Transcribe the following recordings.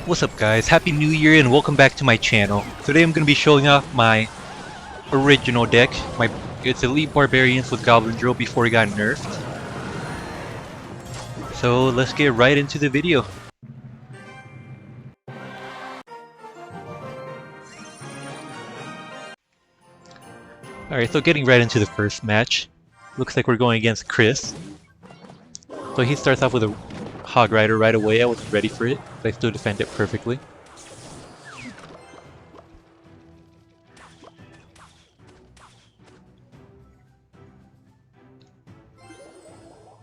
What's up guys, happy new year and welcome back to my channel. Today I'm going to be showing off my original deck. It's Elite Barbarians with Goblin Drill before it got nerfed. So let's get right into the video. Alright, so getting right into the first match. Looks like we're going against Chris. So he starts off with a Hog Rider right away. I wasn't ready for it, but I still defend it perfectly.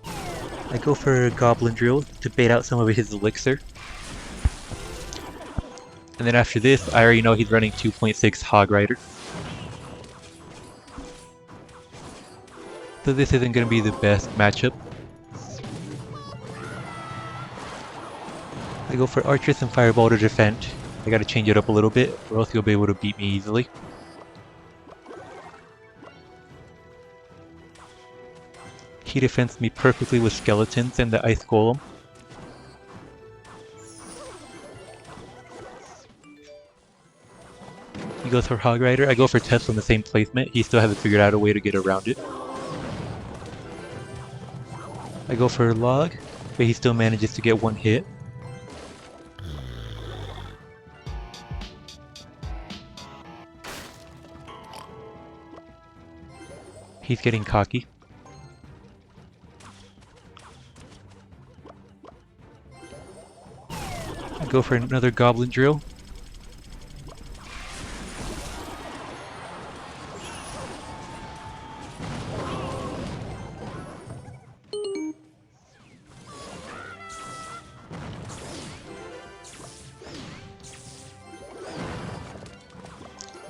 I go for a Goblin Drill to bait out some of his Elixir. And then after this, I already know he's running 2.6 Hog Rider. So this isn't going to be the best matchup. I go for Archers and Fireball to defend. I gotta change it up a little bit, or else he'll be able to beat me easily. He defends me perfectly with Skeletons and the Ice Golem. He goes for Hog Rider. I go for Tesla in the same placement. He still hasn't figured out a way to get around it. I go for Log, but he still manages to get one hit. He's getting cocky. I go for another Goblin Drill.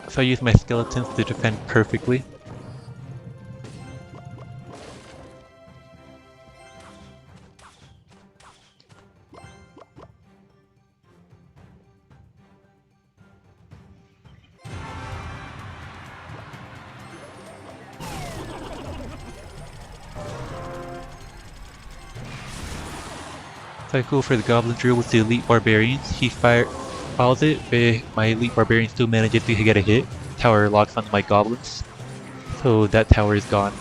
So I use my Skeletons to defend perfectly. So I go for the Goblin Drill with the Elite Barbarians. He files it, but my Elite Barbarian still manages to get a hit. Tower locks onto my Goblins, so that tower is gone.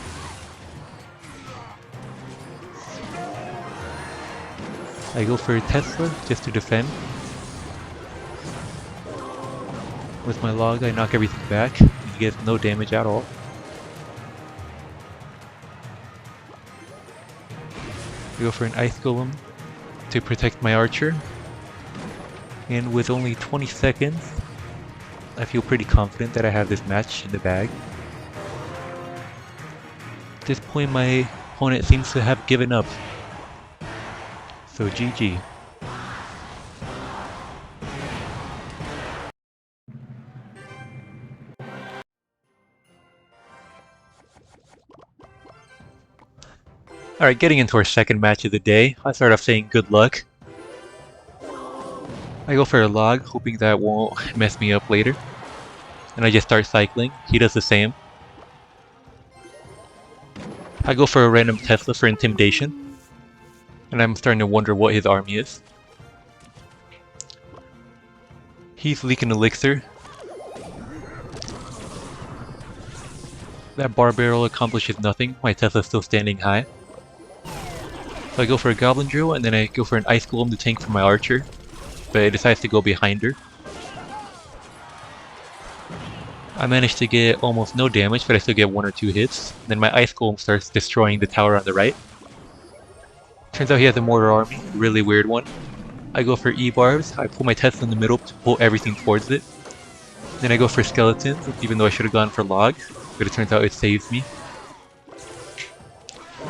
I go for Tesla just to defend. With my Log, I knock everything back. He gets no damage at all. I go for an Ice Golem to protect my Archer. And with only 20 seconds, I feel pretty confident that I have this match in the bag. At this point, my opponent seems to have given up. So GG. Alright, getting into our second match of the day, I start off saying good luck. I go for a Log, hoping that won't mess me up later. And I just start cycling. He does the same. I go for a random Tesla for Intimidation. And I'm starting to wonder what his army is. He's leaking Elixir. That Bar Barrel accomplishes nothing. My Tesla's still standing high. So I go for a Goblin Drill, and then I go for an Ice Golem to tank for my Archer. But it decides to go behind her. I managed to get almost no damage, but I still get 1 or 2 hits. Then my Ice Golem starts destroying the tower on the right. Turns out he has a mortar army, really weird one. I go for E-barbs, I pull my Tesla in the middle to pull everything towards it. Then I go for Skeletons, even though I should have gone for Log, but it turns out it saves me.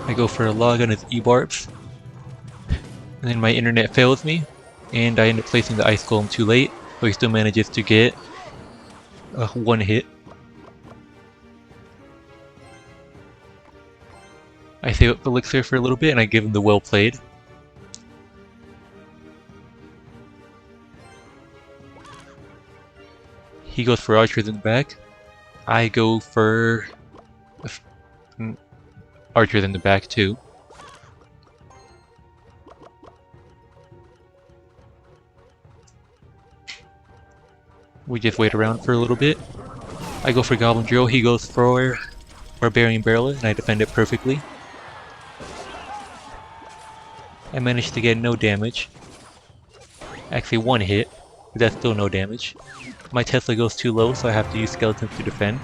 I go for a Log on his E-barbs. And then my internet fails me, and I end up placing the Ice Golem too late, but he still manages to get one hit. I save up Elixir for a little bit and I give him the well played. He goes for Archers in the back. I go for Archers in the back too. We just wait around for a little bit. I go for Goblin Drill, he goes for Barbarian Barrel, and I defend it perfectly. I managed to get no damage. Actually, one hit, but that's still no damage. My Tesla goes too low, so I have to use Skeletons to defend.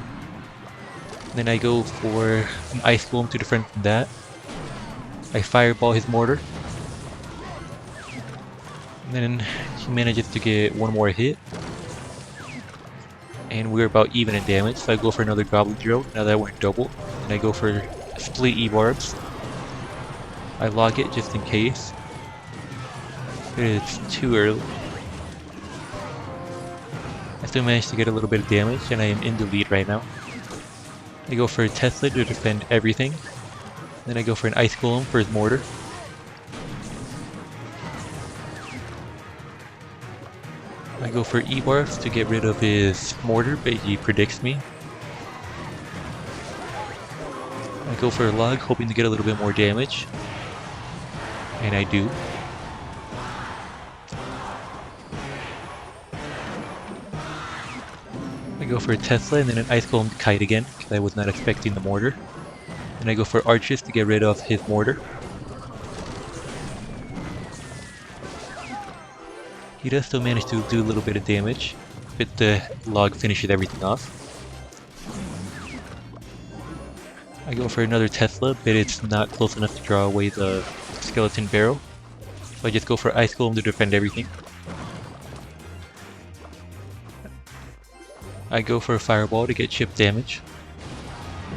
Then I go for an Ice Golem to defend from that. I Fireball his Mortar. And then he manages to get one more hit. And we're about even in damage, so I go for another Goblin Drill, now that we're in double. And I go for split E-barbs. I log it just in case. It's too early. I still managed to get a little bit of damage, and I am in the lead right now. I go for a Tesla to defend everything. Then I go for an Ice Golem for his Mortar. I go for E-barbs to get rid of his Mortar, but he predicts me. I go for a log, hoping to get a little bit more damage. And I do. I go for a Tesla and then an Ice Golem to kite again, because I was not expecting the Mortar. And I go for Arches to get rid of his Mortar. He does still manage to do a little bit of damage, but the log finishes everything off. I go for another Tesla, but it's not close enough to draw away the Skeleton Barrel. So I just go for Ice Golem to defend everything. I go for a Fireball to get chip damage.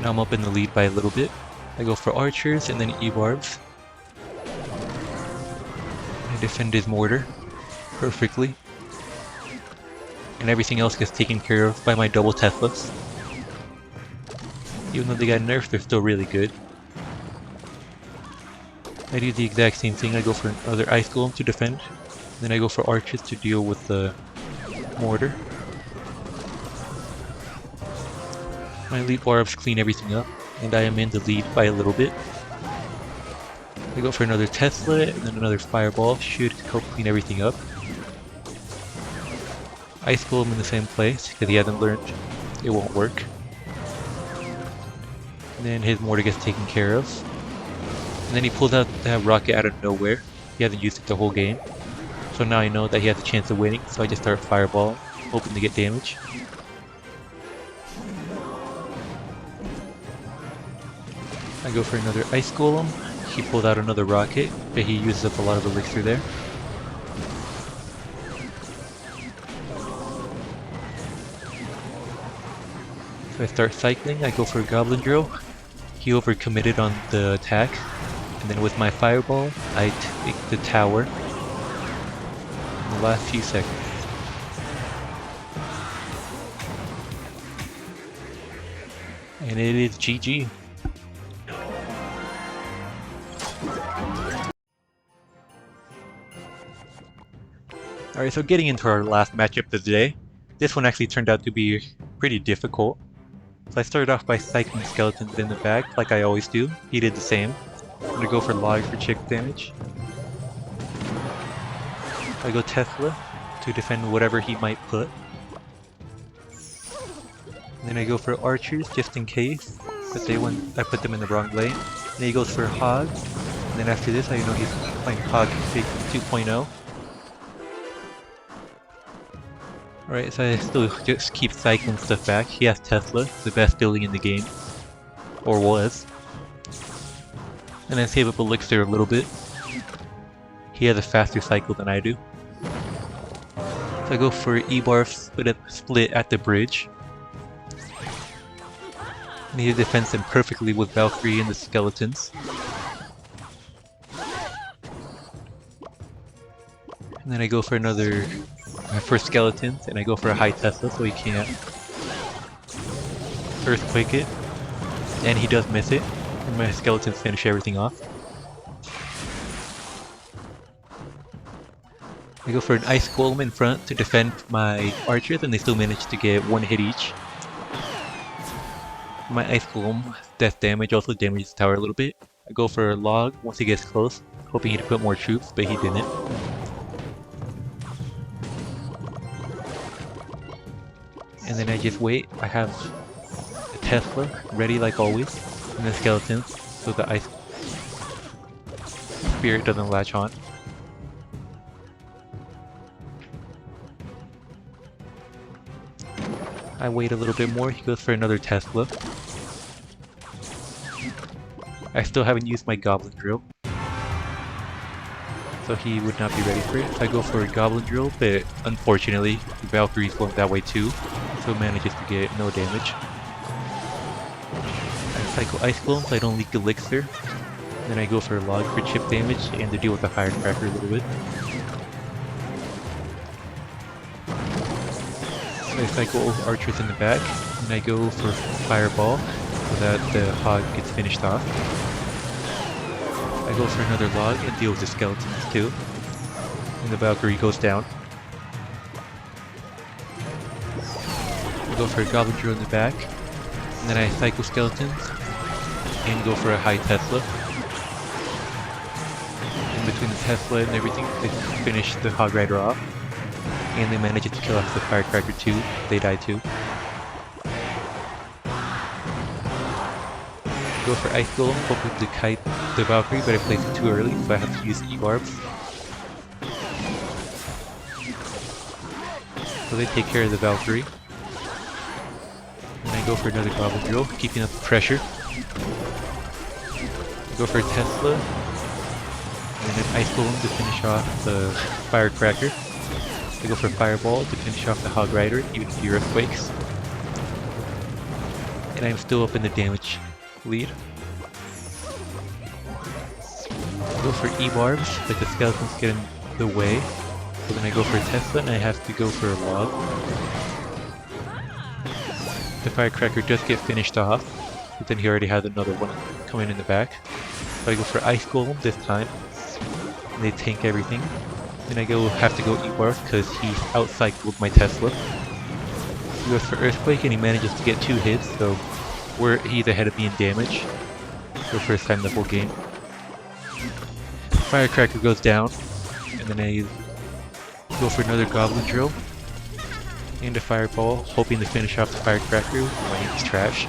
Now I'm up in the lead by a little bit. I go for Archers and then E-barbs. I defend his Mortar perfectly. And everything else gets taken care of by my double Teslas. Even though they got nerfed, they're still really good. I do the exact same thing. I go for another Ice Golem to defend. Then I go for Arches to deal with the Mortar. My Elite Barbs clean everything up, and I am in the lead by a little bit. I go for another Tesla, and then another Fireball should help clean everything up. Ice Golem in the same place, because he hasn't learned it won't work. And then his Mortar gets taken care of. And then he pulls out that rocket out of nowhere. He hasn't used it the whole game. So now I know that he has a chance of winning, so I just start Fireball, hoping to get damage. I go for another Ice Golem. He pulled out another rocket, but he uses up a lot of elixir there. So I start cycling, I go for a Goblin Drill. He overcommitted on the attack. And then with my Fireball, I take the tower in the last few seconds. And it is GG. Alright, so getting into our last matchup of the day, this one actually turned out to be pretty difficult. So I started off by cycling Skeletons in the back, like I always do. He did the same. I'm gonna go for Log for chip damage. I go Tesla to defend whatever he might put. And then I go for Archers just in case, but I put them in the wrong lane. And then he goes for Hog. And then after this I know he's playing Hog 2.0. Alright, so I still just keep cycling stuff back. He has Tesla, the best building in the game. Or was. And then save up elixir a little bit. He has a faster cycle than I do. So I go for E-barb split at the bridge. And he defends them perfectly with Valkyrie and the Skeletons. And then I go for another for Skeletons, and I go for a high Tesla so he can't Earthquake it. And he does miss it. And my Skeletons finish everything off. I go for an Ice Golem in front to defend my Archers, and they still manage to get one hit each. My Ice Golem death damage also damages the tower a little bit. I go for a log once he gets close, hoping he'd put more troops, but he didn't. And then I just wait. I have a Tesla ready like always, and the skeletons, so the ice spirit doesn't latch on. I wait a little bit more, he goes for another Tesla. I still haven't used my Goblin Drill, so he would not be ready for it. So I go for a Goblin Drill, but unfortunately, the Valkyrie's going that way too, so manages to get no damage. I cycle Ice Golem so I don't leak Elixir. Then I go for a Log for chip damage and to deal with the Firecracker a little bit. I cycle Archers in the back, and I go for Fireball so that the Hog gets finished off. I go for another Log and deal with the Skeletons too, and the Valkyrie goes down. I go for a Goblin Drill in the back, and then I cycle Skeletons and go for a high Tesla. In between the Tesla and everything, they finish the Hog Rider off. And they manage to kill off the Firecracker too. They die too. Go for Ice Golem, hoping to kite the Valkyrie, but I placed it too early, so I have to use E-barbs. So they take care of the Valkyrie. And I go for another Goblin Drill, keeping up the pressure. Go for a Tesla. And an Ice Golem to finish off the Firecracker. I go for Fireball to finish off the Hog Rider, even with the Earthquakes. And I'm still up in the damage lead. I go for E-barbs, but the skeletons get in the way. So then I go for a Tesla and I have to go for a Log. The Firecracker does get finished off, but then he already has another one coming in the back. So I go for Ice Golem this time, and they tank everything. Then I have to go E-barbs because he outcycled my Tesla. He goes for Earthquake and he manages to get 2 hits, so he's ahead of me in damage. For the first time the whole game. Firecracker goes down, and then I go for another Goblin Drill and a Fireball, hoping to finish off the Firecracker. My aim is trash.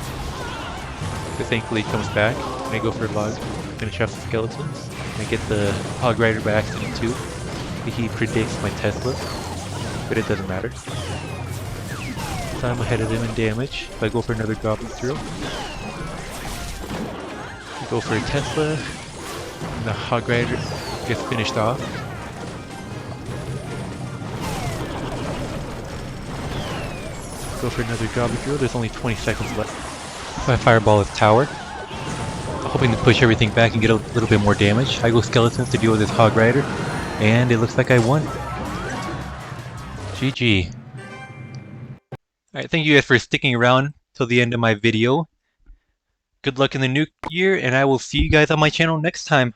But thankfully he comes back, and I go for a Log to finish off the Skeletons. And I get the Hog Rider by accident too. He predicts my Tesla, but it doesn't matter. So I'm ahead of him in damage, so I go for another Goblin Drill. I go for a Tesla, and the Hog Rider gets finished off. Go for another Goblin Drill, there's only 20 seconds left. My Fireball is Tower. I'm hoping to push everything back and get a little bit more damage. I go Skeletons to deal with this Hog Rider. And it looks like I won. GG. Alright, thank you guys for sticking around till the end of my video. Good luck in the new year, and I will see you guys on my channel next time.